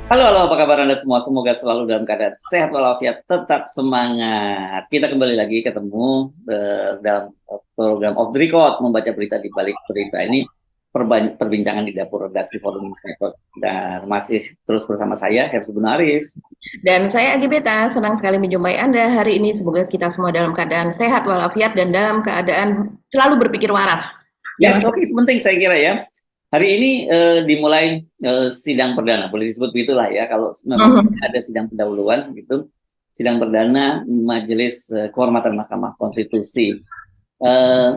Halo, apa kabar Anda semua? Semoga selalu dalam keadaan sehat walafiat, tetap semangat. Kita kembali lagi ketemu dalam program Off the Record, membaca berita di balik berita ini, perbincangan di dapur redaksi Forum Record. Dan masih terus bersama saya, Hersu Bunarif. Dan saya Agi Beta, senang sekali menjumpai Anda hari ini. Semoga kita semua dalam keadaan sehat walafiat dan dalam keadaan selalu berpikir waras. Ya, Yes, Mas. oke, itu penting saya kira ya. Hari ini dimulai sidang perdana, boleh disebut begitulah ya. Kalau memang Mhm. ada sidang pendahuluan gitu, sidang perdana Majelis Kehormatan Mahkamah Konstitusi.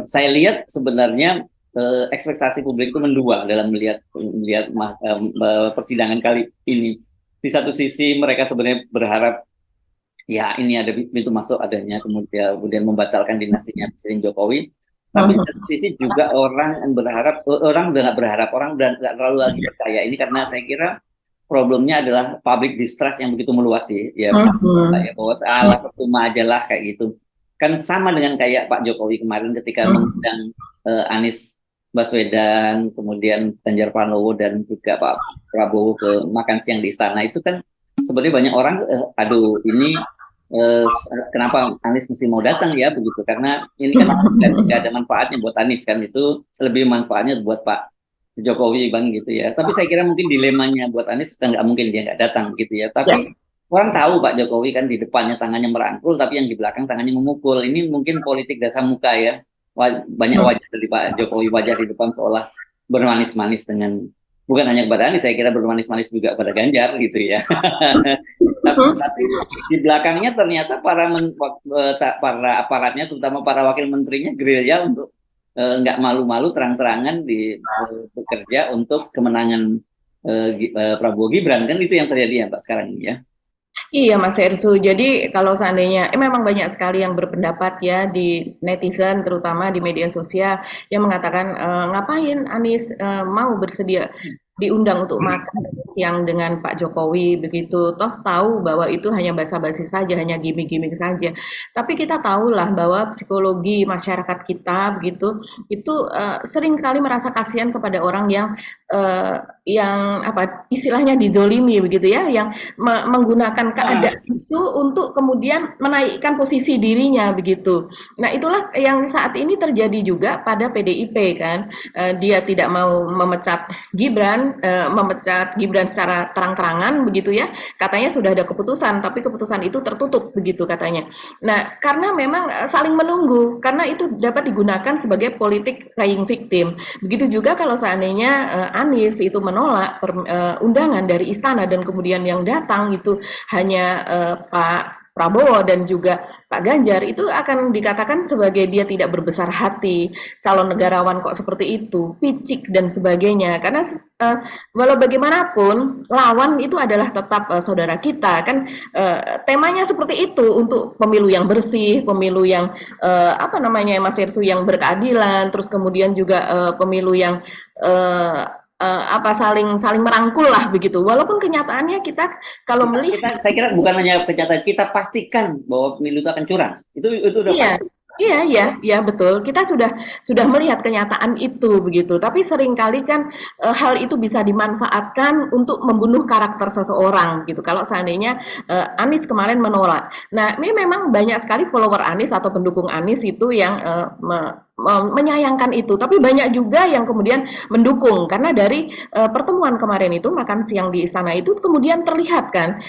Saya lihat sebenarnya ekspektasi publik itu mendua dalam melihat melihat persidangan kali ini. Di satu sisi mereka sebenarnya berharap ya ini ada pintu masuk adanya kemudian membatalkan dinastinya Presiden Jokowi. Tapi di satu sisi juga orang berharap, orang udah nggak berharap, orang udah nggak terlalu lagi percaya ini karena saya kira problemnya adalah public distrust yang begitu meluas sih ya, Mhm. ya bahwa salah percuma aja lah kayak gitu. Kan sama dengan kayak Pak Jokowi kemarin ketika mengundang Anies Baswedan, kemudian Ganjar Pranowo dan juga Pak Prabowo ke makan siang di istana itu kan sebenarnya banyak orang aduh ini eh, kenapa Anies mesti mau datang ya begitu karena ini kan nggak ada manfaatnya buat Anies kan itu lebih manfaatnya buat Pak Jokowi bang gitu ya. Tapi saya kira mungkin dilemanya buat Anies nggak mungkin dia nggak datang gitu ya. Ya. Tapi orang tahu Pak Jokowi kan di depannya tangannya merangkul, tapi yang di belakang tangannya memukul. Ini mungkin politik dasar muka ya. Banyak wajah dari Pak Jokowi, wajah di depan seolah bermanis-manis dengan bukan hanya kepada Anies, saya kira bermanis-manis juga pada Ganjar gitu ya. Tapi di belakangnya ternyata para aparatnya, terutama para wakil menterinya, gerilya untuk nggak malu-malu terang-terangan bekerja untuk kemenangan Prabowo Gibran kan itu yang terjadi ya Pak sekarang ini ya. Iya Mas Ersu, jadi kalau seandainya memang banyak sekali yang berpendapat ya di netizen terutama di media sosial yang mengatakan ngapain Anies mau bersedia diundang untuk makan siang dengan Pak Jokowi begitu, toh tahu bahwa itu hanya basa-basi saja, hanya gimmick-gimmick saja. Tapi kita tahulah bahwa psikologi masyarakat kita begitu itu sering kali merasa kasihan kepada orang yang apa istilahnya dizolimi begitu ya, yang menggunakan Ah, keadaan itu untuk kemudian menaikkan posisi dirinya begitu. Nah, itulah yang saat ini terjadi juga pada PDIP kan. Dia tidak mau memecat Gibran secara terang-terangan begitu ya. Katanya sudah ada keputusan, tapi keputusan itu tertutup begitu katanya. Nah, karena memang saling menunggu, karena itu dapat digunakan sebagai politik playing victim. Begitu juga kalau seandainya Anies itu menolak undangan dari istana dan kemudian yang datang itu hanya Pak Prabowo dan juga Pak Ganjar, itu akan dikatakan sebagai dia tidak berbesar hati, calon negarawan kok seperti itu, picik dan sebagainya. Karena walau bagaimanapun lawan itu adalah tetap saudara kita kan, temanya seperti itu untuk pemilu yang bersih, pemilu yang apa namanya Mas Irsu yang berkeadilan, terus kemudian juga pemilu yang uh, apa saling saling merangkul lah begitu. Walaupun kenyataannya kita kalau kita melihat. saya kira bukan hanya kenyataan, kita pastikan bahwa pemilu itu akan curang. Itu udah Iya, pasti. iya, iya, iya betul. Kita sudah melihat kenyataan itu begitu. Tapi seringkali kan hal itu bisa dimanfaatkan untuk membunuh karakter seseorang gitu. Kalau seandainya Anies kemarin menolak. Nah, ini memang banyak sekali follower Anies atau pendukung Anies itu yang menyayangkan itu. Tapi banyak juga yang kemudian mendukung karena dari pertemuan kemarin itu makan siang di istana itu kemudian terlihat kan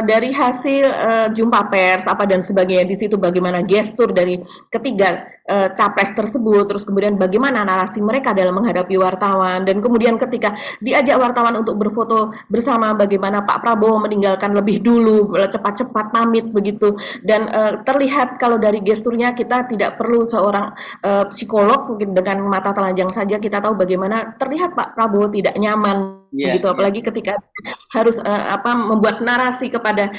dari hasil jumpa pers apa dan sebagainya di situ bagaimana gestur dari ketiga capres tersebut, terus kemudian bagaimana narasi mereka dalam menghadapi wartawan, dan kemudian ketika diajak wartawan untuk berfoto bersama bagaimana Pak Prabowo meninggalkan lebih dulu, cepat-cepat pamit begitu, dan terlihat kalau dari gesturnya kita tidak perlu seorang psikolog mungkin dengan mata telanjang saja kita tahu bagaimana terlihat Pak Prabowo tidak nyaman Iya, gitu iya. apalagi ketika harus apa membuat narasi kepada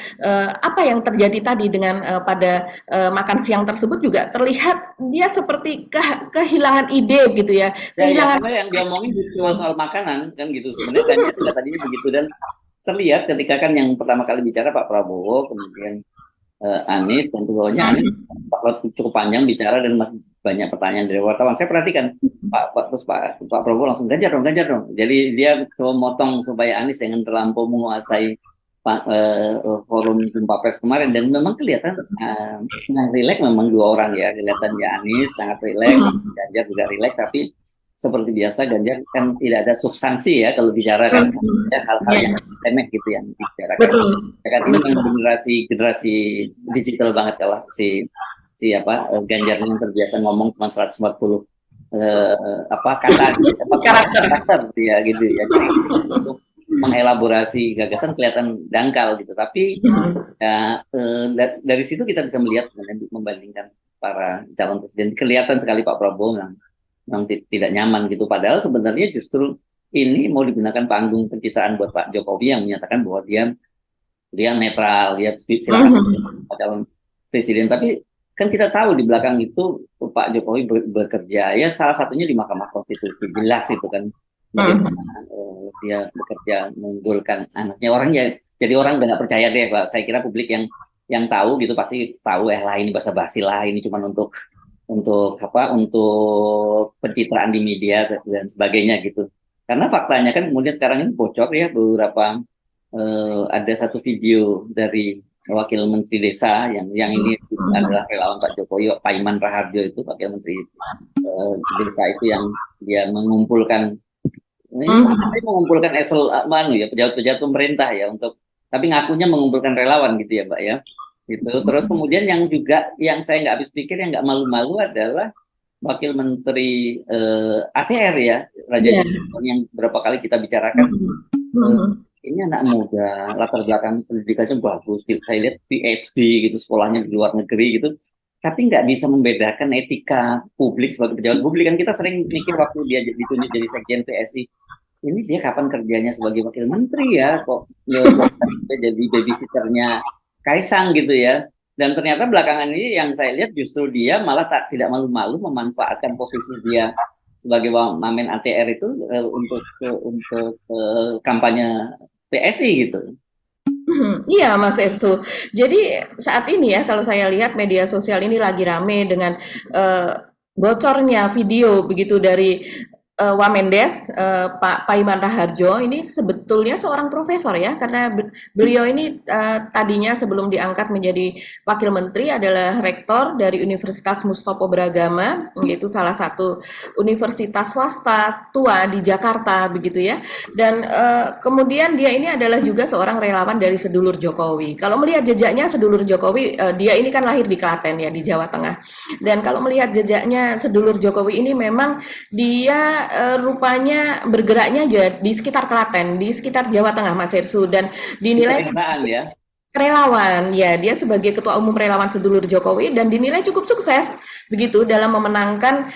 apa yang terjadi tadi dengan pada makan siang tersebut juga terlihat dia seperti kehilangan ide gitu ya, Ya, ya, kehilangan. karena yang diomongin justru soal makanan kan gitu. Sebenarnya Ganjar juga tadinya begitu dan terlihat ketika kan yang pertama kali bicara Pak Prabowo, kemudian Anies, dan bawahnya Anies cukup panjang bicara dan masih banyak pertanyaan dari wartawan. Saya perhatikan Pak Prabowo langsung Ganjar dong, Ganjar dong. Jadi dia coba motong supaya Anies jangan terlampau menguasai forum jumpa pers kemarin, dan memang kelihatan yang rileks memang dua orang ya, kelihatannya Anies sangat rileks, Ganjar juga rileks, tapi seperti biasa Ganjar kan tidak ada substansi ya kalau bicara kan, ya hal-hal yang remeh gitu yang dibicarakan. Betul. Ya kan ini memang generasi digital banget kalau si Ganjar yang terbiasa ngomong cuma 140 karakter ya gitu ya. Jadi untuk mengelaborasi gagasan kelihatan dangkal gitu, tapi ya, dari situ kita bisa melihat sebenarnya membandingkan para calon presiden, kelihatan sekali Pak Prabowo yang tidak nyaman gitu, padahal sebenarnya justru ini mau digunakan panggung pencitraan buat Pak Jokowi yang menyatakan bahwa dia netral, dia silakan calon presiden, tapi kan kita tahu di belakang itu Pak Jokowi bekerja ya salah satunya di Mahkamah Konstitusi, jelas itu kan bagaimana dia bekerja menggolkan anaknya. Jadi orang nggak percaya deh Pak. Saya kira publik yang tahu gitu pasti tahu lah ini basa-basi lah, ini cuma untuk pencitraan di media dan sebagainya gitu. Karena faktanya kan kemudian sekarang ini bocor ya beberapa ada satu video dari Wakil Menteri Desa yang ini adalah relawan Pak Jokowi, Pak Iman Raharjo itu Wakil Menteri Desa itu yang dia mengumpulkan pejabat-pejabat pemerintah ya tapi ngakunya mengumpulkan relawan gitu ya Mbak ya. Gitu. Terus kemudian yang saya nggak habis pikir, yang nggak malu-malu adalah Wakil Menteri ATR ya, Raja yang berapa kali kita bicarakan. Ini anak muda, latar belakang pendidikannya bagus, saya lihat PhD gitu, sekolahnya di luar negeri gitu, tapi nggak bisa membedakan etika publik sebagai pejabat publik. Kan kita sering mikir waktu dia ditunjuk jadi sekjen PSI, ini dia kapan kerjanya sebagai wakil menteri ya, kok jadi babysitternya Kaisang gitu ya. Dan ternyata belakangan ini yang saya lihat justru dia malah tidak malu-malu memanfaatkan posisi dia sebagai wamen ATR itu untuk kampanye PSI gitu. Iya Mas Esu. Jadi saat ini ya kalau saya lihat media sosial ini lagi rame dengan bocornya video begitu dari Wamendes, Pak Iman Raharjo ini sebetulnya seorang profesor ya, karena beliau ini tadinya sebelum diangkat menjadi wakil menteri adalah rektor dari Universitas Mustopo Beragama, yaitu salah satu universitas swasta tua di Jakarta begitu ya. Dan kemudian dia ini adalah juga seorang relawan dari sedulur Jokowi. Kalau melihat jejaknya sedulur Jokowi, dia ini kan lahir di Klaten ya, di Jawa Tengah. Dan kalau melihat jejaknya sedulur Jokowi ini memang dia rupanya bergeraknya di sekitar Klaten, di sekitar Jawa Tengah Mas Hersu, dan dinilai relawan ya, dia sebagai ketua umum relawan sedulur Jokowi dan dinilai cukup sukses begitu dalam memenangkan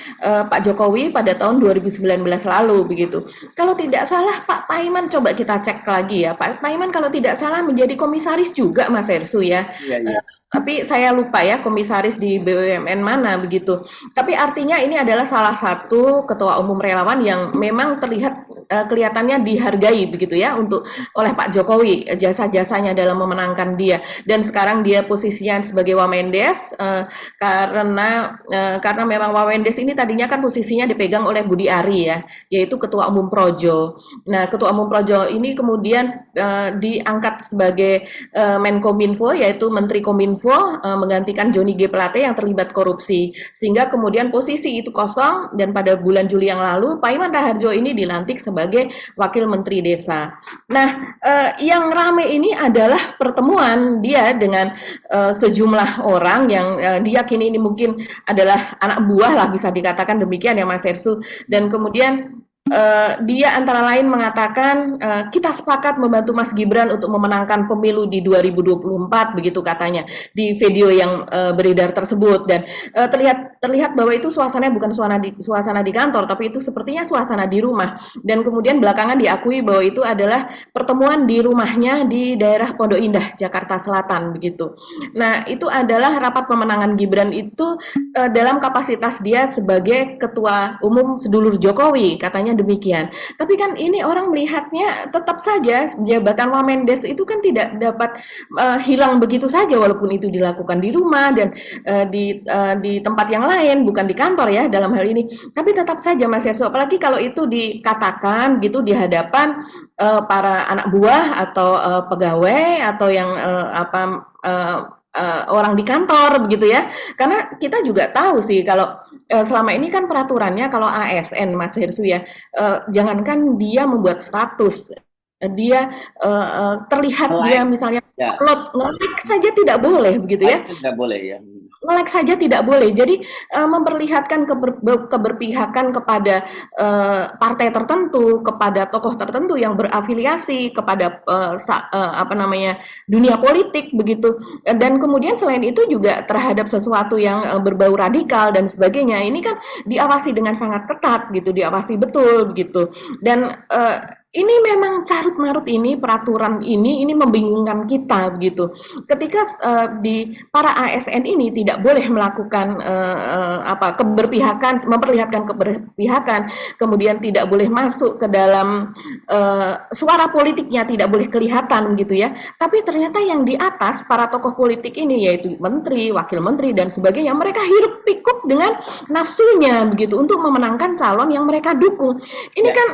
Pak Jokowi pada tahun 2019 lalu begitu. Kalau tidak salah Pak Paiman, coba kita cek lagi ya, Pak Paiman kalau tidak salah menjadi komisaris juga Mas Hersu ya. Iya. Tapi saya lupa ya komisaris di BUMN mana begitu. Tapi artinya ini adalah salah satu ketua umum relawan yang memang terlihat kelihatannya dihargai begitu ya oleh Pak Jokowi, jasa-jasanya dalam memenangkan dia. Dan sekarang dia posisinya sebagai Wamendes karena memang Wamendes ini tadinya kan posisinya dipegang oleh Budi Ari ya, yaitu ketua umum Projo. Nah, ketua umum Projo ini kemudian diangkat sebagai Menkominfo, yaitu Menteri Kominfo, menggantikan Johnny G. Plate yang terlibat korupsi, sehingga kemudian posisi itu kosong dan pada bulan Juli yang lalu Pak Iman Raharjo ini dilantik sebagai Wakil Menteri Desa. Nah, yang rame ini adalah pertemuan dia dengan sejumlah orang yang diyakini ini mungkin adalah anak buah lah, bisa dikatakan demikian ya Mas Hersu. Dan kemudian dia antara lain mengatakan kita sepakat membantu Mas Gibran untuk memenangkan pemilu di 2024 begitu katanya di video yang beredar tersebut. Dan terlihat bahwa itu suasananya bukan suasana di kantor, tapi itu sepertinya suasana di rumah. Dan kemudian belakangan diakui bahwa itu adalah pertemuan di rumahnya di daerah Pondok Indah, Jakarta Selatan begitu. Nah, itu adalah rapat pemenangan Gibran itu dalam kapasitas dia sebagai ketua umum sedulur Jokowi, katanya sebenarnya demikian. Tapi kan ini orang melihatnya tetap saja jabatan Wamendes itu kan tidak dapat hilang begitu saja walaupun itu dilakukan di rumah dan di tempat yang lain, bukan di kantor ya dalam hal ini. Tapi tetap saja Mas Yerso, apalagi kalau itu dikatakan gitu di hadapan para anak buah atau pegawai atau yang orang di kantor begitu ya. Karena kita juga tahu sih kalau selama ini kan peraturannya kalau ASN Mas Hirsu ya, jangankan dia membuat status, dia terlihat dia Like, misalnya ya, upload nge-like saja tidak boleh begitu ya. like itu nggak boleh ya. Nge-like saja tidak boleh. Jadi memperlihatkan keberpihakan kepada partai tertentu, kepada tokoh tertentu yang berafiliasi kepada dunia politik begitu. Dan kemudian selain itu juga terhadap sesuatu yang berbau radikal dan sebagainya. Ini kan diawasi dengan sangat ketat gitu, diawasi betul begitu. Dan ini memang carut marut ini peraturan ini membingungkan kita begitu. Ketika di para ASN ini tidak boleh melakukan keberpihakan, memperlihatkan keberpihakan, kemudian tidak boleh masuk ke dalam suara politiknya tidak boleh kelihatan gitu ya. Tapi ternyata yang di atas para tokoh politik ini yaitu menteri, wakil menteri dan sebagainya, mereka hiruk pikuk dengan nafsunya begitu untuk memenangkan calon yang mereka dukung. Ini Ya, kan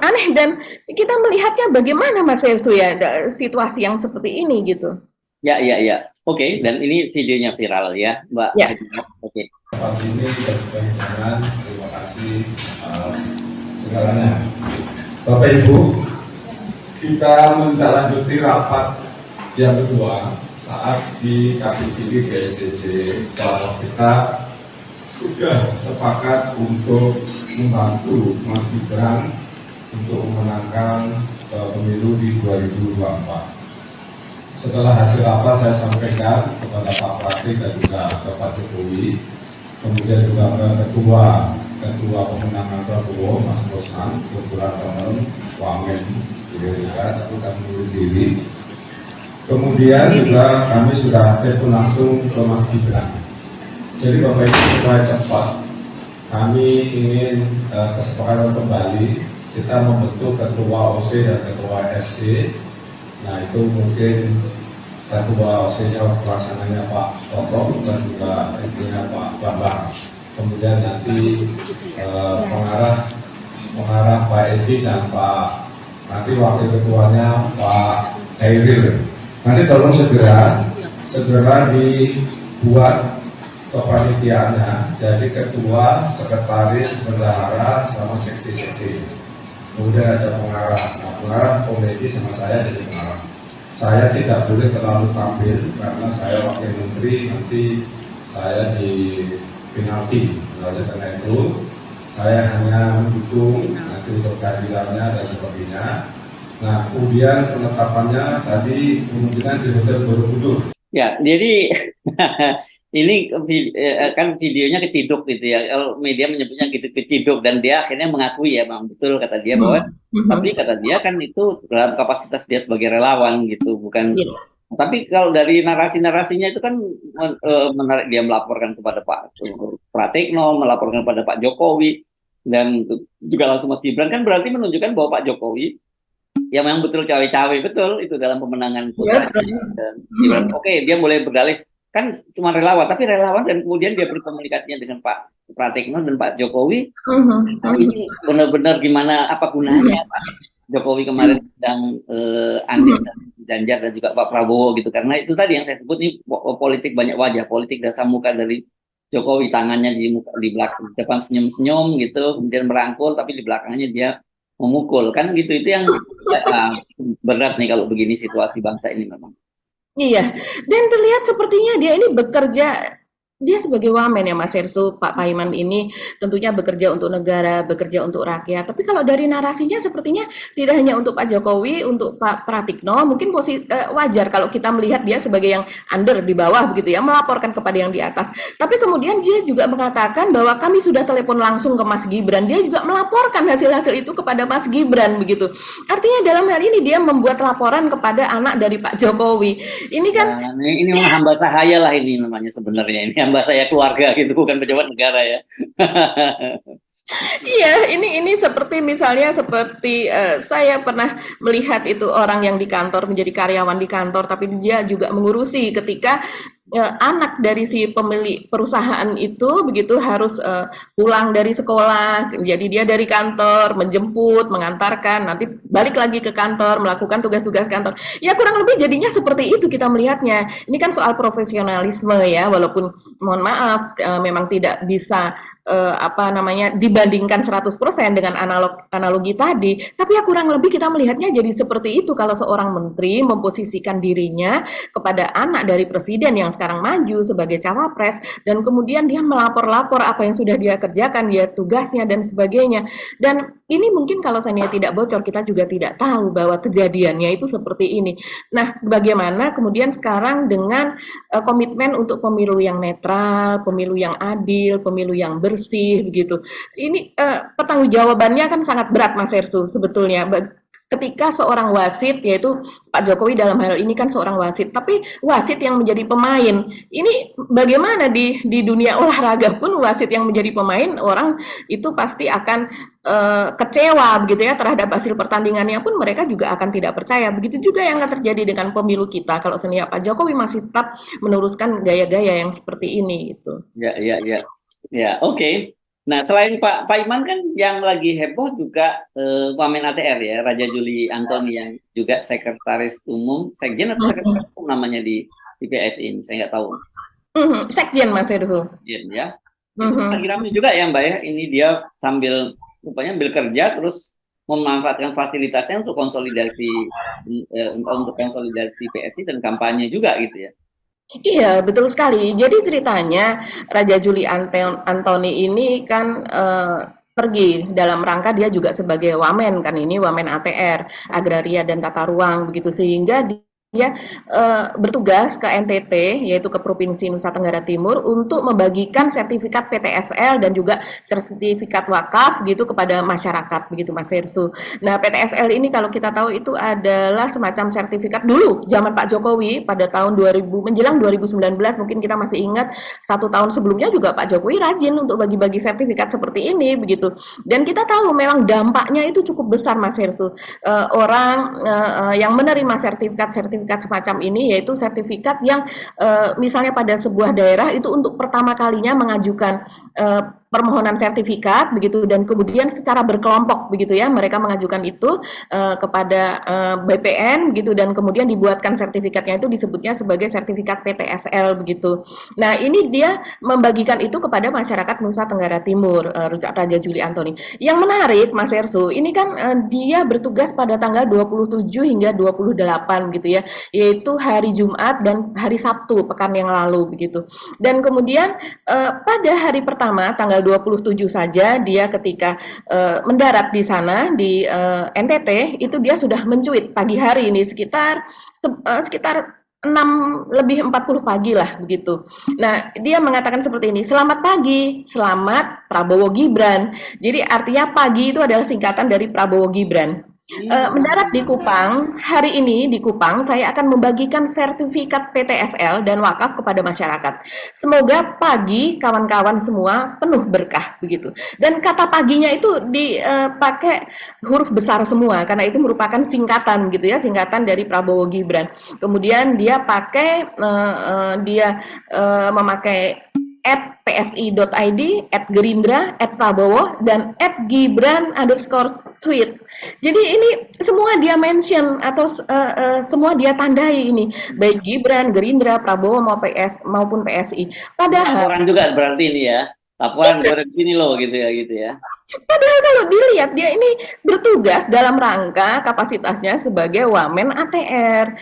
aneh dan kita melihatnya bagaimana Mas Hersu ya situasi yang seperti ini gitu. ya, ya, ya. Oke, dan ini videonya viral ya, Mbak. Ya. Oke. Pagi ini dan jangan terima kasih segalanya. Bapak Ibu, kita menindaklanjuti rapat yang kedua saat di KPCD BSDJ bahwa kita sudah sepakat untuk membantu Mas Gibran untuk memenangkan pemilu di 2024. Setelah hasil rapat saya sampaikan kepada Pak Pratik dan juga Bapak Jokowi, kemudian juga ke ketua pemenangan Prabowo Mas Bosan, kebetulan teman Wamen Gerindra, tapi kami mundur diri. Kemudian juga kami sudah telepon langsung ke Mas Gibran. Jadi Bapak Ibu supaya cepat, kami ingin kesepakatan kembali kita membentuk ketua OC dan ketua SC. Nah itu mungkin ketua OC-nya pelaksananya Pak Toto dan juga intinya Pak Bambang. Kemudian nanti pengarah Pak Edi dan nanti wakil ketuanya Pak Khairil. Nanti tolong segera dibuat kepanitiaannya. Jadi ketua, sekretaris, bendahara, sama seksi-seksi. Kemudian ada pengarah. Nah, pengarah komedi sama saya jadi pengarah. Saya tidak boleh terlalu tampil karena saya wakil menteri, nanti saya di penalti. Oleh karena itu, saya hanya mendukung nanti untuk kehadirannya dan sebagainya. Nah, kemudian penetapannya tadi kemungkinan di Hotel Borobudur. Ya, jadi ini kan videonya keciduk gitu ya. Kalau media menyebutnya gitu keciduk dan dia akhirnya mengakui ya, memang betul kata dia bahwa tapi kata dia kan itu dalam kapasitas dia sebagai relawan gitu, bukan. Tapi kalau dari narasi-narasinya itu kan menarik, dia melaporkan kepada Pak Pratikno, melaporkan kepada Pak Jokowi dan juga langsung Mas Gibran, kan berarti menunjukkan bahwa Pak Jokowi ya memang betul cawe-cawe betul itu dalam pemenangan putranya. Dan Gibran oke, dia mulai berdalih kan cuma relawan, tapi relawan dan kemudian dia berkomunikasinya dengan Pak Pratikno dan Pak Jokowi. Ini benar-benar gimana, apa gunanya Pak Jokowi kemarin sedang Anies dan Ganjar dan juga Pak Prabowo gitu, karena itu tadi yang saya sebut nih politik banyak wajah, politik dasar muka dari Jokowi, tangannya di belakang depan senyum-senyum gitu, kemudian merangkul tapi di belakangnya dia memukul kan gitu. Itu yang berat nih kalau begini situasi bangsa ini memang. Iya, dan terlihat sepertinya dia ini bekerja, dia sebagai wamen ya Mas Hersu, Pak Paiman ini tentunya bekerja untuk negara, bekerja untuk rakyat. Tapi kalau dari narasinya sepertinya tidak hanya untuk Pak Jokowi, untuk Pak Pratikno, mungkin wajar kalau kita melihat dia sebagai yang under di bawah begitu ya, melaporkan kepada yang di atas. Tapi kemudian dia juga mengatakan bahwa kami sudah telepon langsung ke Mas Gibran, dia juga melaporkan hasil-hasil itu kepada Mas Gibran begitu. Artinya dalam hal ini dia membuat laporan kepada anak dari Pak Jokowi. Ini kan ini memang hamba sahaya lah ini namanya sebenarnya, ini hamba saya keluarga gitu, bukan pejabat negara ya. Iya, ini seperti misalnya seperti saya pernah melihat itu orang yang di kantor menjadi karyawan di kantor, tapi dia juga mengurusi ketika anak dari si pemilik perusahaan itu begitu harus pulang dari sekolah, jadi dia dari kantor menjemput, mengantarkan, nanti balik lagi ke kantor melakukan tugas-tugas kantor. Ya kurang lebih jadinya seperti itu kita melihatnya. Ini kan soal profesionalisme ya, walaupun mohon maaf memang tidak bisa apa namanya dibandingkan 100% dengan analogi tadi, tapi ya kurang lebih kita melihatnya jadi seperti itu kalau seorang menteri memposisikan dirinya kepada anak dari presiden yang sekarang maju sebagai cawapres dan kemudian dia melapor-lapor apa yang sudah dia kerjakan, dia tugasnya dan sebagainya. Dan ini mungkin kalau saya tidak bocor kita juga tidak tahu bahwa kejadiannya itu seperti ini. Nah, bagaimana kemudian sekarang dengan komitmen untuk pemilu yang netral, pemilu yang adil, pemilu yang bersih begitu. Ini pertanggungjawabannya kan sangat berat Mas Hersu sebetulnya. Ketika seorang wasit, yaitu Pak Jokowi dalam hal ini kan seorang wasit, tapi wasit yang menjadi pemain, ini bagaimana di dunia olahraga pun wasit yang menjadi pemain, orang itu pasti akan kecewa begitu ya terhadap hasil pertandingannya pun mereka juga akan tidak percaya. Begitu juga yang akan terjadi dengan pemilu kita kalau seandainya Pak Jokowi masih tetap meneruskan gaya-gaya yang seperti ini gitu. Ya, oke. Nah, selain Pak Iman kan yang lagi heboh juga Wamen ATR ya, Raja Juli Antoni yang juga sekretaris umum, sekjen atau sekretaris umum namanya di PSI ini, saya nggak tahu. Sekjen Mas Hersu. Sekjen ya. Itu lagi ramai juga ya Mbak ya, ini dia sambil rupanya kerja terus memanfaatkan fasilitasnya untuk konsolidasi PSI dan kampanye juga gitu ya. Iya, betul sekali. Jadi ceritanya Raja Juli Antoni ini kan pergi dalam rangka dia juga sebagai wamen kan, ini wamen ATR, Agraria dan Tata Ruang begitu, sehingga dia bertugas ke NTT yaitu ke Provinsi Nusa Tenggara Timur untuk membagikan sertifikat PTSL dan juga sertifikat wakaf gitu kepada masyarakat begitu Mas Hersu. Nah, PTSL ini kalau kita tahu itu adalah semacam sertifikat dulu zaman Pak Jokowi pada tahun 2000 menjelang 2019, mungkin kita masih ingat 1 tahun sebelumnya juga Pak Jokowi rajin untuk bagi-bagi sertifikat seperti ini begitu. Dan kita tahu memang dampaknya itu cukup besar Mas Hersu. Orang yang menerima sertifikat semacam ini yaitu sertifikat yang misalnya pada sebuah daerah itu untuk pertama kalinya mengajukan permohonan sertifikat begitu dan kemudian secara berkelompok begitu ya mereka mengajukan itu kepada BPN gitu dan kemudian dibuatkan sertifikatnya itu disebutnya sebagai sertifikat PTSL begitu. Nah, ini dia membagikan itu kepada masyarakat Nusa Tenggara Timur, Raja Juli Antoni. Yang menarik Mas Hersu, ini kan dia bertugas pada tanggal 27 hingga 28 gitu ya, yaitu hari Jumat dan hari Sabtu pekan yang lalu begitu. Dan kemudian pada hari pertama tanggal 27 saja dia ketika mendarat di sana di NTT itu dia sudah mencuit pagi hari ini sekitar 6:40 pagi lah begitu. Nah, dia mengatakan seperti ini, selamat pagi, selamat Prabowo Gibran. Jadi artinya pagi itu adalah singkatan dari Prabowo Gibran. Mendarat di Kupang, hari ini di Kupang saya akan membagikan sertifikat PTSL dan wakaf kepada masyarakat. Semoga pagi kawan-kawan semua penuh berkah begitu. Dan kata paginya itu dipakai huruf besar semua karena itu merupakan singkatan gitu ya, singkatan dari Prabowo Gibran. Kemudian dia pakai memakai @psi.id, @gerindra, @prabowo dan @gibran_tweet. Jadi ini semua dia mention atau semua dia tandai ini, baik Gibran, Gerindra, Prabowo maupun PSI. Padahal Laporan juga berarti ini ya, laporan gue di sini loh gitu ya. Padahal kalau dilihat dia ini bertugas dalam rangka kapasitasnya sebagai wamen ATR,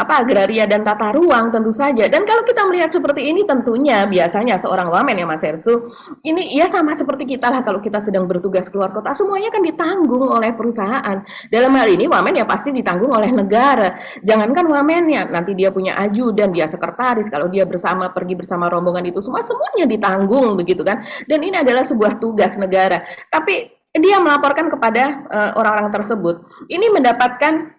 agraria dan tata ruang tentu saja. Dan kalau kita melihat seperti ini tentunya biasanya seorang wamen ya Mas Hersu, ini ya sama seperti kita lah kalau kita sedang bertugas keluar kota, semuanya kan ditanggung oleh perusahaan. Dalam hal ini wamen ya pasti ditanggung oleh negara. Jangankan wamennya, nanti dia punya ajudan, dia sekretaris, kalau dia pergi bersama rombongan itu semuanya ditanggung begitu kan. Dan ini adalah sebuah tugas negara. Tapi dia melaporkan kepada orang-orang tersebut. Ini mendapatkan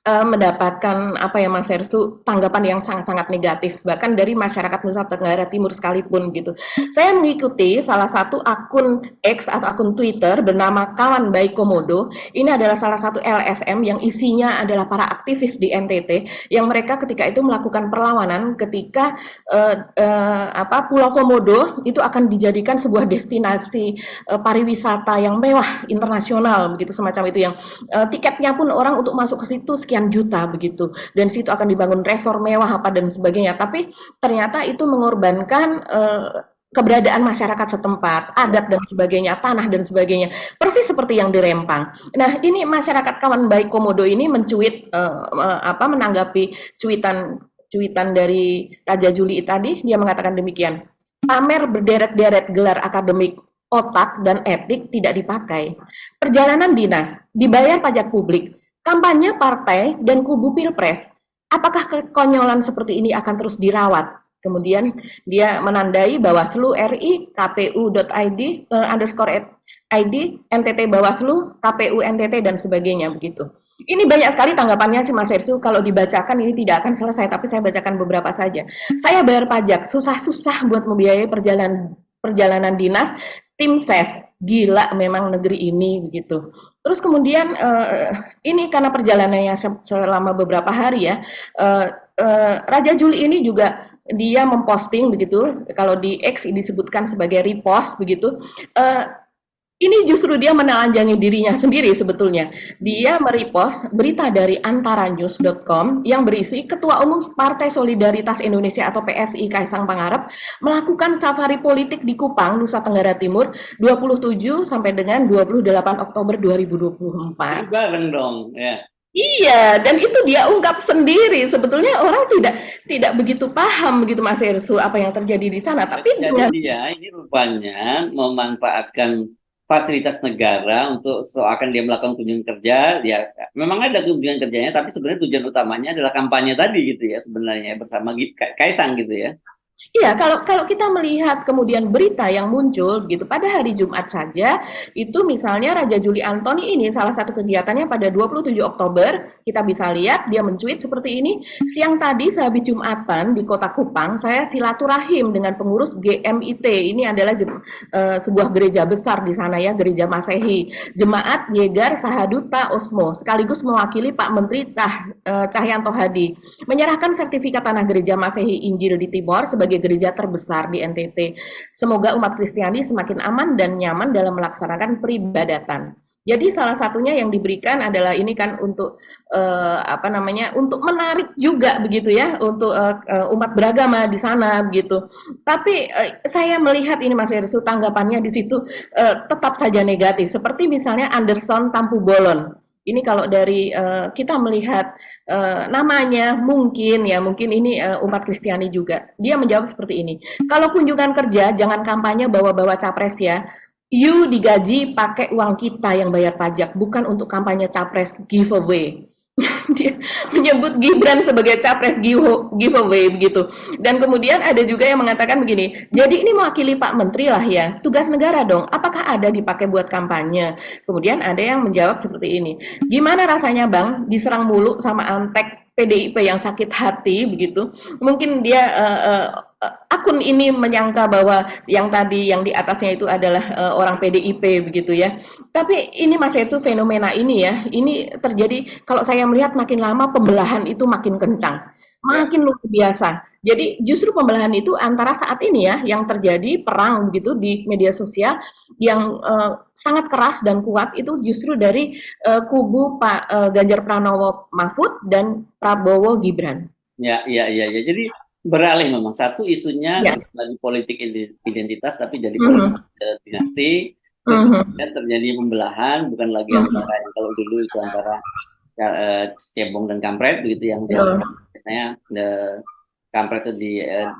mendapatkan apa ya Mas Hersu, tanggapan yang sangat-sangat negatif bahkan dari masyarakat Nusa Tenggara Timur sekalipun gitu. Saya mengikuti salah satu akun X atau akun Twitter bernama Kawan Baik Komodo. Ini adalah salah satu LSM yang isinya adalah para aktivis di NTT yang mereka ketika itu melakukan perlawanan ketika Pulau Komodo itu akan dijadikan sebuah destinasi pariwisata yang mewah internasional begitu, semacam itu, yang tiketnya pun orang untuk masuk ke situ sekian juta begitu, dan situ akan dibangun resor mewah apa dan sebagainya. Tapi ternyata itu mengorbankan keberadaan masyarakat setempat, adat dan sebagainya, tanah dan sebagainya, persis seperti yang di Rempang. Nah, ini masyarakat Kawan Baik Komodo ini mencuit menanggapi cuitan dari Raja Juli tadi. Dia mengatakan demikian: pamer berderet-deret gelar akademik, otak dan etik tidak dipakai. Perjalanan dinas, dibayar pajak publik, kampanye partai dan kubu pilpres. Apakah kekonyolan seperti ini akan terus dirawat? Kemudian dia menandai Bawaslu RI, kpu.id _ID, NTT Bawaslu, KPU NTT dan sebagainya begitu. Ini banyak sekali tanggapannya sih Mas Hersu, kalau dibacakan ini tidak akan selesai, tapi saya bacakan beberapa saja. Saya bayar pajak, susah-susah buat membiayai perjalanan dinas, tim ses, gila memang negeri ini begitu. Terus kemudian ini karena perjalanannya selama beberapa hari ya, Raja Juli ini juga dia memposting begitu, kalau di X disebutkan sebagai repost begitu. Ini justru dia menelanjangi dirinya sendiri sebetulnya. Dia merepost berita dari antaranews.com yang berisi Ketua Umum Partai Solidaritas Indonesia atau PSI Kaisang Pangarep melakukan safari politik di Kupang, Nusa Tenggara Timur 27 sampai dengan 28 Oktober 2024. Bareng dong, ya. Iya, dan itu dia ungkap sendiri. Sebetulnya orang tidak begitu paham begitu Mas Hersu apa yang terjadi di sana. Tapi jadi dia ini rupanya memanfaatkan fasilitas negara untuk seakan dia melakukan kunjungan kerja. Ya, memang ada kunjungan kerjanya, tapi sebenarnya tujuan utamanya adalah kampanye tadi gitu ya, sebenarnya bersama Kaisang gitu ya. Iya, kalau kita melihat kemudian berita yang muncul gitu pada hari Jumat saja, itu misalnya Raja Juli Antoni ini salah satu kegiatannya pada 27 Oktober, kita bisa lihat dia mencuit seperti ini: siang tadi sehabis Jumatan di Kota Kupang, saya silaturahim dengan pengurus GMIT. Ini adalah sebuah gereja besar di sana ya, gereja Masehi. Jemaat Yegar Sahaduta Osmo, sekaligus mewakili Pak Menteri Cahyanto Hadi, menyerahkan sertifikat tanah gereja Masehi Injil di Timor sebagai gereja terbesar di NTT. Semoga umat Kristiani semakin aman dan nyaman dalam melaksanakan peribadatan. Jadi salah satunya yang diberikan adalah ini kan untuk untuk menarik juga begitu ya, untuk umat beragama di sana begitu. Tapi saya melihat ini Mas Hersu, tanggapannya di situ tetap saja negatif. Seperti misalnya Anderson Tampu Bolon. Ini kalau dari kita melihat namanya mungkin ini umat Kristiani juga. Dia menjawab seperti ini: kalau kunjungan kerja jangan kampanye bawa-bawa capres ya. You digaji pakai uang kita yang bayar pajak, bukan untuk kampanye capres giveaway. Dia menyebut Gibran sebagai capres giveaway begitu. Dan kemudian ada juga yang mengatakan begini: jadi ini mewakili Pak Menteri lah ya, tugas negara dong, apakah ada dipakai buat kampanye? Kemudian ada yang menjawab seperti ini: gimana rasanya Bang diserang mulu sama antek PDIP yang sakit hati begitu. Mungkin dia akun ini menyangka bahwa yang tadi yang di atasnya itu adalah orang PDIP begitu ya. Tapi ini Mas Hersu, fenomena ini ya, ini terjadi kalau saya melihat makin lama pembelahan itu makin kencang, makin luar biasa. Jadi justru pembelahan itu antara saat ini ya yang terjadi perang begitu di media sosial yang sangat keras dan kuat, itu justru dari kubu Pak Ganjar Pranowo Mahfud dan Prabowo Gibran. Ya. Jadi beralih memang, satu isunya lagi politik identitas tapi jadi politik dinasti. Terus kemudian terjadi pembelahan, bukan lagi antara yang kalau dulu itu antara cebong dan kampret begitu, yang biasanya kampret itu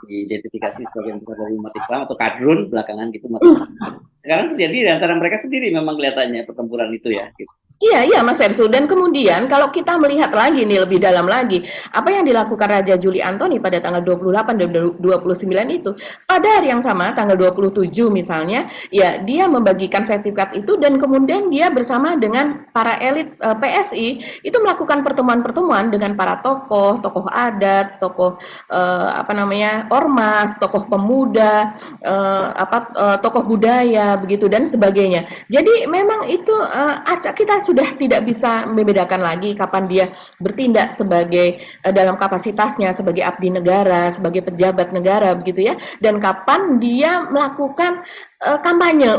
diidentifikasi sebagai besar dari umat Islam atau kadrun belakangan gitu umat Islam. Sekarang terjadi di antara mereka sendiri, memang kelihatannya pertempuran itu ya. Gitu. Iya, iya Mas Ersu. Dan kemudian kalau kita melihat lagi nih lebih dalam lagi, apa yang dilakukan Raja Juli Antoni pada tanggal 28 dan 29 itu, pada hari yang sama tanggal 27 misalnya, ya dia membagikan sertifikat itu dan kemudian dia bersama dengan para elit PSI itu melakukan pertemuan-pertemuan dengan para tokoh, tokoh adat, tokoh apa namanya, ormas, tokoh pemuda, tokoh budaya begitu dan sebagainya. Jadi memang itu acak kita sudah tidak bisa membedakan lagi kapan dia bertindak sebagai dalam kapasitasnya sebagai abdi negara, sebagai pejabat negara begitu ya, dan kapan dia melakukan kampanye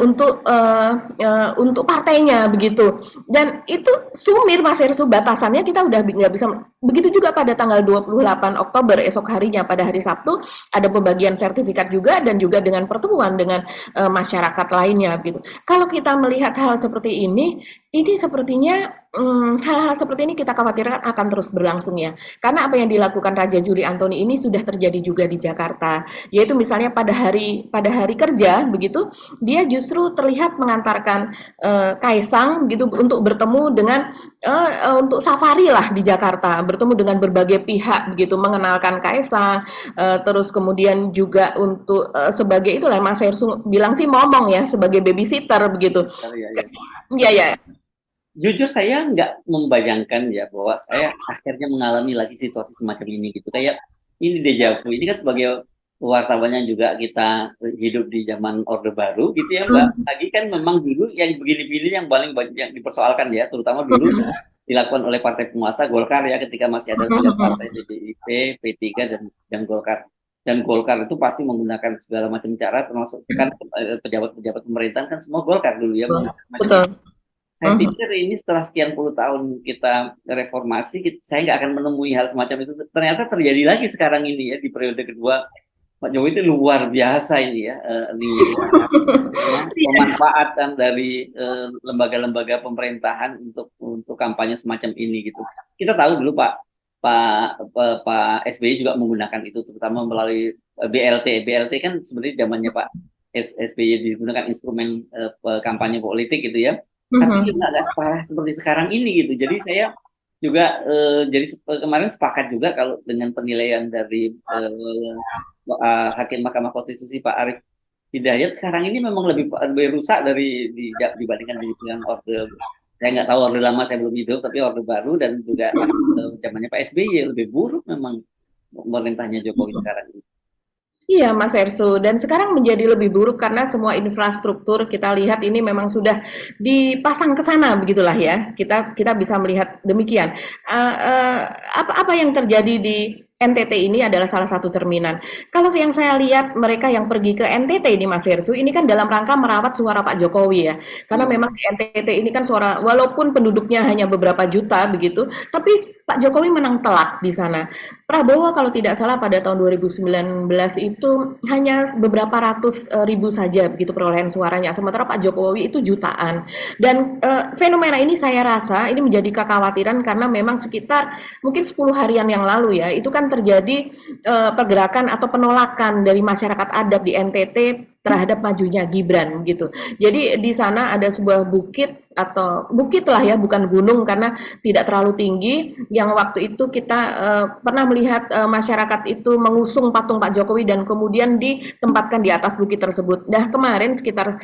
untuk partainya begitu. Dan itu sumir Mas Hersu, batasannya kita udah nggak bisa. Begitu juga pada tanggal 28 Oktober esok harinya pada hari Sabtu ada pembagian sertifikat juga dan juga dengan pertemuan dengan masyarakat lainnya gitu. Kalau kita melihat hal seperti ini sepertinya hal-hal seperti ini kita khawatirkan akan terus berlangsung ya. Karena apa yang dilakukan Raja Juli Antoni ini sudah terjadi juga di Jakarta. Yaitu misalnya pada hari kerja begitu, dia justru terlihat mengantarkan Kaisang gitu untuk bertemu dengan untuk safari lah di Jakarta, bertemu dengan berbagai pihak begitu, mengenalkan Kaisang, terus kemudian juga untuk sebagai itulah Mas Hersu bilang sih momong ya, sebagai babysitter begitu. Ya, ya. Iya ya. Jujur saya nggak membayangkan ya bahwa saya akhirnya mengalami lagi situasi semacam ini gitu. Kayak ini deja vu. Ini kan sebagai wartawannya juga kita hidup di zaman Orde Baru gitu ya Mbak. Lagi kan memang dulu yang begini-begini yang paling banyak yang dipersoalkan ya, terutama dulu dilakukan oleh partai penguasa Golkar ya ketika masih ada tiga partai PDIP, P3 dan Golkar. Dan Golkar itu pasti menggunakan segala macam cara, termasuk kan pejabat-pejabat pemerintahan kan semua Golkar dulu ya. Betul. Saya pikir ini setelah sekian puluh tahun kita reformasi, saya nggak akan menemui hal semacam itu. Ternyata terjadi lagi sekarang ini ya di periode kedua Pak Jokowi itu luar biasa ini ya, pemanfaatan dari lembaga-lembaga pemerintahan untuk kampanye semacam ini gitu. Kita tahu dulu Pak SBY juga menggunakan itu, terutama melalui BLT. BLT kan sebenarnya zamannya Pak SBY digunakan instrumen kampanye politik gitu ya. Tapi nggak separah seperti sekarang ini gitu. Jadi saya juga jadi kemarin sepakat juga kalau dengan penilaian dari Hakim Mahkamah Konstitusi Pak Arief Hidayat sekarang ini memang lebih rusak dibandingkan dengan orde. Saya nggak tahu orde lama, saya belum hidup, tapi orde baru dan juga zamannya Pak SBY lebih buruk memang pemerintahnya Jokowi sekarang ini. Iya Mas Ersu, dan sekarang menjadi lebih buruk karena semua infrastruktur kita lihat ini memang sudah dipasang ke sana begitulah ya. Kita bisa melihat demikian. Apa yang terjadi di NTT ini adalah salah satu cerminan. Kalau yang saya lihat mereka yang pergi ke NTT ini Mas Hersu, ini kan dalam rangka merawat suara Pak Jokowi ya. Karena memang di NTT ini kan suara walaupun penduduknya hanya beberapa juta begitu, tapi Pak Jokowi menang telak di sana. Prabowo kalau tidak salah pada tahun 2019 itu hanya beberapa ratus ribu saja begitu perolehan suaranya. Sementara Pak Jokowi itu jutaan. Dan fenomena ini saya rasa ini menjadi kekhawatiran karena memang sekitar mungkin 10 harian yang lalu ya, itu kan terjadi pergerakan atau penolakan dari masyarakat adat di NTT terhadap majunya Gibran gitu. Jadi di sana ada sebuah bukit atau bukit lah ya, bukan gunung karena tidak terlalu tinggi. Yang waktu itu kita pernah melihat masyarakat itu mengusung patung Pak Jokowi dan kemudian ditempatkan di atas bukit tersebut. Nah kemarin sekitar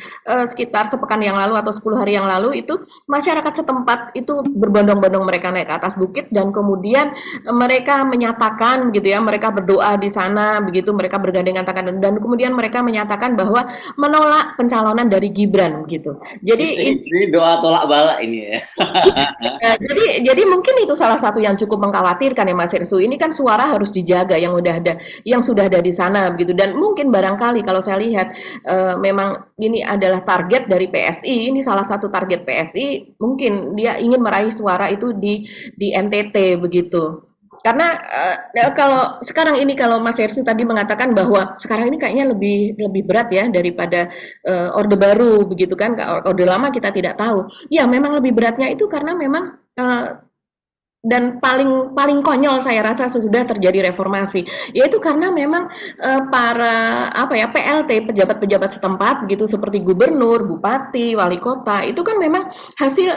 sepekan yang lalu atau 10 hari yang lalu itu masyarakat setempat itu berbondong-bondong mereka naik ke atas bukit dan kemudian mereka menyatakan gitu ya, mereka berdoa di sana begitu, mereka bergandengan tangan dan kemudian mereka menyatakan bahwa menolak pencalonan dari Gibran gitu. Jadi ini doa tolak bala ini ya. jadi mungkin itu salah satu yang cukup mengkhawatirkan ya Mas Hersu. Ini kan suara harus dijaga yang sudah ada di sana begitu dan mungkin barangkali kalau saya lihat memang ini adalah target dari PSI. Ini salah satu target PSI. Mungkin dia ingin meraih suara itu di NTT begitu. Karena kalau sekarang ini kalau Mas Hersu tadi mengatakan bahwa sekarang ini kayaknya lebih berat ya daripada Orde Baru begitu kan, Orde Lama kita tidak tahu. Ya memang lebih beratnya itu karena memang dan paling konyol saya rasa sesudah terjadi reformasi, yaitu karena memang para PLT, pejabat-pejabat setempat begitu, seperti gubernur, bupati, wali kota, itu kan memang hasil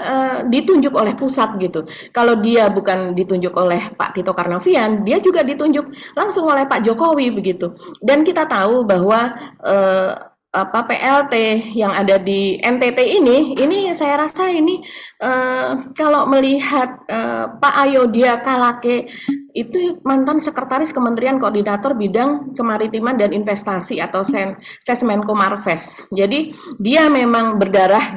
ditunjuk oleh pusat gitu. Kalau dia bukan ditunjuk oleh Pak Tito Karnavian, dia juga ditunjuk langsung oleh Pak Jokowi begitu. Dan kita tahu bahwa PLT yang ada di NTT ini saya rasa ini kalau melihat Pak Ayodhya Kalake itu mantan sekretaris Kementerian Koordinator Bidang Kemaritiman dan Investasi atau Sesmenko Marves. Jadi dia memang berdarah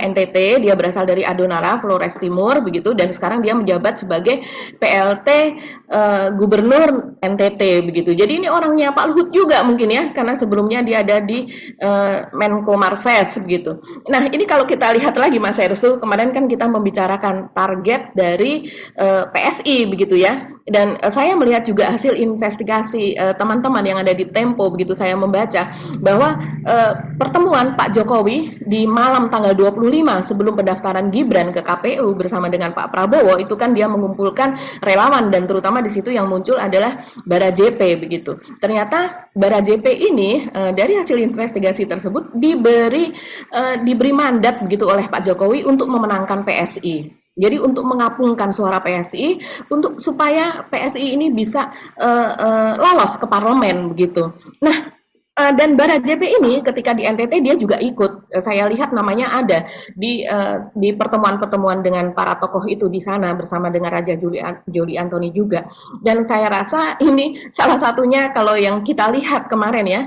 NTT, dia berasal dari Adonara, Flores Timur begitu, dan sekarang dia menjabat sebagai PLT Gubernur NTT begitu. Jadi ini orangnya Pak Luhut juga mungkin ya, karena sebelumnya dia ada di Menko Marves begitu. Nah, ini kalau kita lihat lagi Mas Hersu, kemarin kan kita membicarakan target dari PSI begitu ya. Dan saya melihat juga hasil investigasi teman-teman yang ada di Tempo begitu, saya membaca bahwa pertemuan Pak Jokowi di malam tanggal 25 sebelum pendaftaran Gibran ke KPU bersama dengan Pak Prabowo, itu kan dia mengumpulkan relawan dan terutama di situ yang muncul adalah Bara JP begitu. Ternyata Bara JP ini dari hasil investigasi tersebut diberi mandat begitu oleh Pak Jokowi untuk memenangkan PSI. Jadi untuk mengapungkan suara PSI supaya PSI ini bisa lolos ke parlemen begitu. Nah, dan Bara JP ini ketika di NTT dia juga ikut. Saya lihat namanya ada di pertemuan-pertemuan dengan para tokoh itu di sana bersama dengan Raja Juli Antoni juga. Dan saya rasa ini salah satunya kalau yang kita lihat kemarin ya,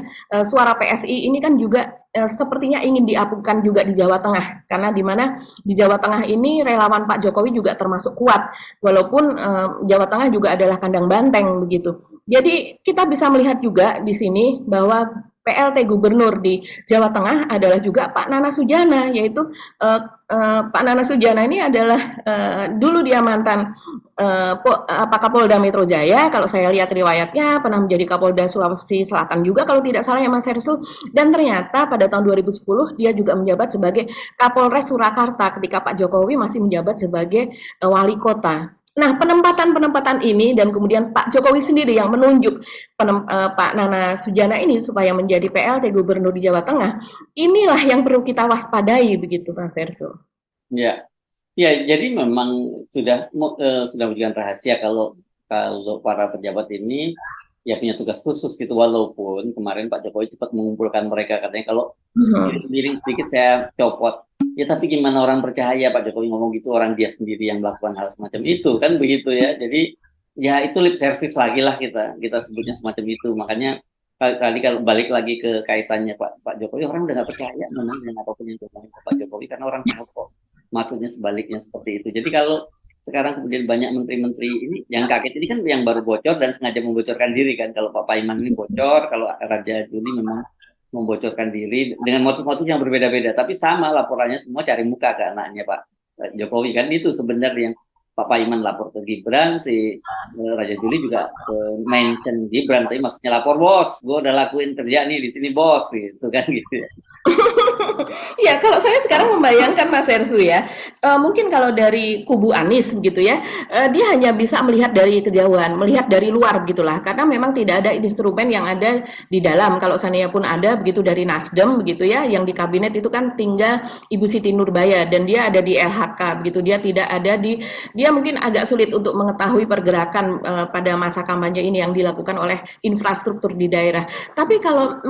suara PSI ini kan juga sepertinya ingin diapungkan juga di Jawa Tengah, karena di mana di Jawa Tengah ini relawan Pak Jokowi juga termasuk kuat, walaupun Jawa Tengah juga adalah kandang banteng begitu. Jadi kita bisa melihat juga di sini bahwa PLT Gubernur di Jawa Tengah adalah juga Pak Nana Sujana, yaitu Pak Nana Sujana ini adalah dulu dia mantan Kapolda Metro Jaya, kalau saya lihat riwayatnya pernah menjadi Kapolda Sulawesi Selatan juga kalau tidak salah ya Mas Hersu, dan ternyata pada tahun 2010 dia juga menjabat sebagai Kapolres Surakarta ketika Pak Jokowi masih menjabat sebagai wali kota. Nah, penempatan ini dan kemudian Pak Jokowi sendiri yang menunjuk Pak Nana Sujana ini supaya menjadi PLT Gubernur di Jawa Tengah, inilah yang perlu kita waspadai begitu Mas Hersu. Ya, ya, jadi memang sudah bukan rahasia kalau para pejabat ini ya punya tugas khusus gitu, walaupun kemarin Pak Jokowi cepat mengumpulkan mereka, katanya kalau miring sedikit saya copot. Ya tapi gimana orang percaya Pak Jokowi ngomong gitu, orang dia sendiri yang melakukan hal semacam itu kan begitu ya. Jadi ya itu lip service lagi lah kita sebutnya semacam itu. Makanya tadi kalau balik lagi ke kaitannya Pak Jokowi, orang udah nggak percaya memang dengan apapun yang diomongin Pak Jokowi karena orang tahu kok maksudnya sebaliknya seperti itu. Jadi kalau sekarang kemudian banyak menteri-menteri ini yang kaget ini kan yang baru bocor dan sengaja membocorkan diri kan. Kalau Pak Paiman ini bocor, kalau Raja Juli memang membocorkan diri dengan motif-motif yang berbeda-beda, tapi sama laporannya semua cari muka ke anaknya Pak Jokowi kan. Itu sebenarnya yang Pak Paiman lapor ke Gibran, si Raja Juli juga mention Gibran, tapi maksudnya lapor bos, gue udah lakuin kerja nih di sini bos, gitu kan gitu. Ya, kalau saya sekarang membayangkan Mas Hersu ya, mungkin kalau dari kubu Anies begitu ya, dia hanya bisa melihat dari kejauhan, melihat dari luar begitulah, karena memang tidak ada instrumen yang ada di dalam. Kalau seandainya pun ada begitu dari Nasdem begitu ya, yang di kabinet itu kan tinggal Ibu Siti Nurbaya dan dia ada di LHK begitu, dia tidak ada dia mungkin agak sulit untuk mengetahui pergerakan pada masa kampanye ini yang dilakukan oleh infrastruktur di daerah. Tapi kalau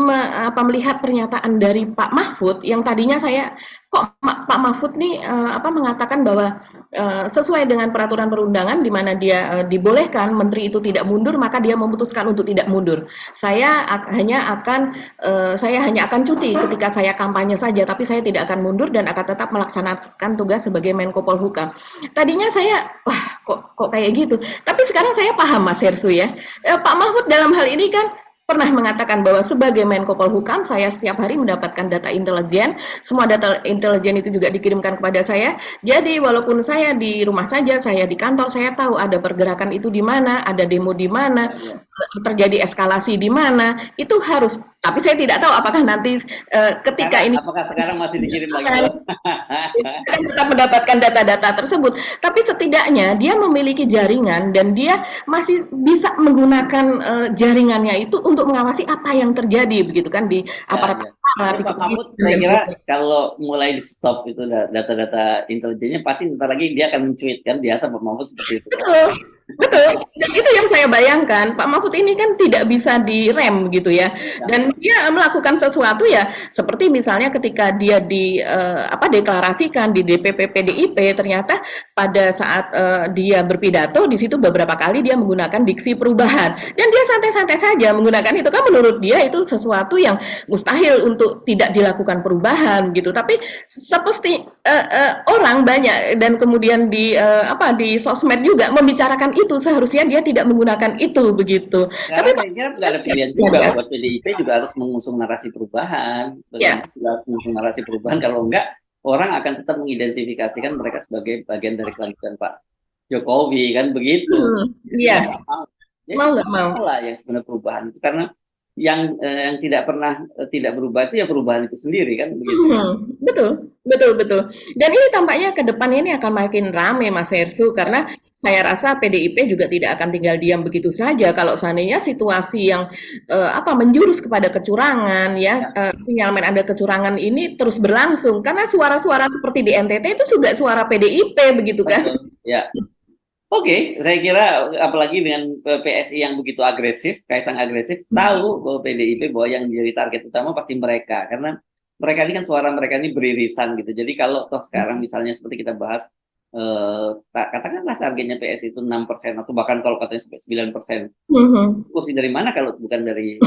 melihat pernyataan dari Pak Mahfud yang tadinya saya kok Pak Mahfud nih mengatakan bahwa sesuai dengan peraturan perundangan di mana dia dibolehkan menteri itu tidak mundur, maka dia memutuskan untuk tidak mundur. Saya hanya akan cuti ketika saya kampanye saja, tapi saya tidak akan mundur dan akan tetap melaksanakan tugas sebagai Menko Polhukam. Tadinya saya kok kayak gitu. Tapi sekarang saya paham Mas Hersu ya. Pak Mahfud dalam hal ini kan pernah mengatakan bahwa sebagai Menko Polhukam saya setiap hari mendapatkan data intelijen, semua data intelijen itu juga dikirimkan kepada saya. Jadi walaupun saya di rumah saja, saya di kantor, saya tahu ada pergerakan itu di mana, ada demo di mana, terjadi eskalasi di mana, itu harus Tapi saya tidak tahu apakah nanti ketika ini Apakah sekarang masih dikirim lagi? kita tetap mendapatkan data-data tersebut. Tapi setidaknya dia memiliki jaringan dan dia masih bisa menggunakan jaringannya itu untuk mengawasi apa yang terjadi begitu kan di aparat Ya. aparat, di Pak Mahfud, kepolisian saya dan kira sebagainya. kalau mulai di stop itu data-data intelijennya, pasti ntar lagi dia akan mencuit kan, biasa Pak Mahfud seperti itu. Betul, betul. Dan itu yang saya bayangkan. Pak Mahfud ini kan tidak bisa direm gitu ya. Dan dia melakukan sesuatu ya seperti misalnya ketika dia deklarasikan di DPP PDIP, ternyata pada saat dia berpidato di situ beberapa kali dia menggunakan diksi perubahan dan dia santai-santai saja menggunakan itu, kan menurut dia itu sesuatu yang mustahil untuk tidak dilakukan perubahan gitu. Tapi seperti orang banyak dan kemudian di sosmed juga membicarakan itu, seharusnya dia tidak menggunakan itu begitu. Tapi Sekarang saya kira nggak ada pilihan juga, buat PDIP juga harus mengusung narasi perubahan. ya, Bagaimana juga harus mengusung narasi perubahan, kalau enggak orang akan tetap mengidentifikasikan mereka sebagai bagian dari kelanjutan Pak Jokowi kan begitu. iya, Jadi nggak mau. Jadi mau nggak mau. lah yang sebenarnya perubahan itu, karena yang tidak pernah tidak berubah itu ya perubahan itu sendiri kan begitu. Betul, betul, betul. Dan ini tampaknya ke depannya ini akan makin rame, Mas Hersu, karena saya rasa PDIP juga tidak akan tinggal diam begitu saja kalau seandainya situasi yang menjurus kepada kecurangan ya, sinyalemen ada kecurangan ini terus berlangsung, karena suara-suara seperti di NTT itu juga suara PDIP begitu kan? Betul. Ya. Oke, saya kira apalagi dengan PSI yang begitu agresif, Kaisang agresif, tahu bahwa PDIP bahwa yang menjadi target utama pasti mereka, karena mereka ini kan suara mereka ini beririsan gitu. Jadi kalau toh sekarang misalnya seperti kita bahas, katakanlah targetnya PSI itu 6% atau bahkan kalau katanya sampai 9%, kursi dari mana kalau bukan dari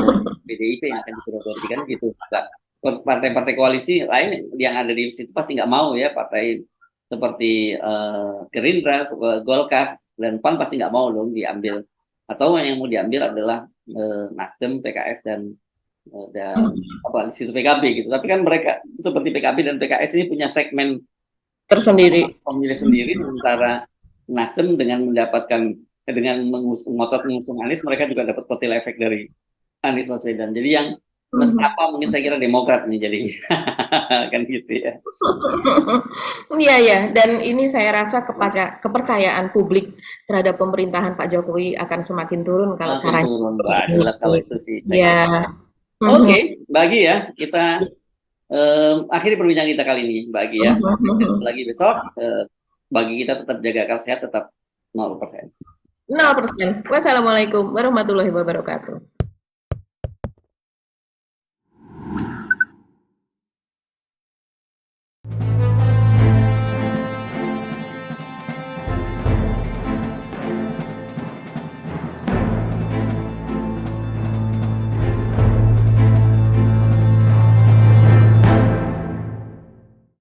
PDIP yang akan diperoleh kan gitu. Partai-partai koalisi lain yang ada di situ pasti nggak mau ya, partai seperti Gerindra, Golkar, dan PAN pasti nggak mau dong diambil. Atau yang mau diambil adalah Nasdem, PKS, dan di situ PKB gitu. Tapi kan mereka seperti PKB dan PKS ini punya segmen Tersendiri. pemilih sendiri, sementara Nasdem dengan mengusung Anies, mereka juga dapat kotel efek dari Anies Baswedan. Jadi yang mestapa mungkin saya kira Demokrat nih jadi kan gitu ya. Iya ya, dan ini saya rasa kepercayaan publik terhadap pemerintahan Pak Jokowi akan semakin turun kalau Makin caranya turun, seperti Mbak. Jelas kalau ini. itu sih saya Ya. kira. Oke, Bagi ya, kita akhiri perbincangan kita kali ini, Bagi ya. Lagi besok, bagi kita tetap jaga akal sehat, tetap 0%. 0%. Wassalamualaikum warahmatullahi wabarakatuh.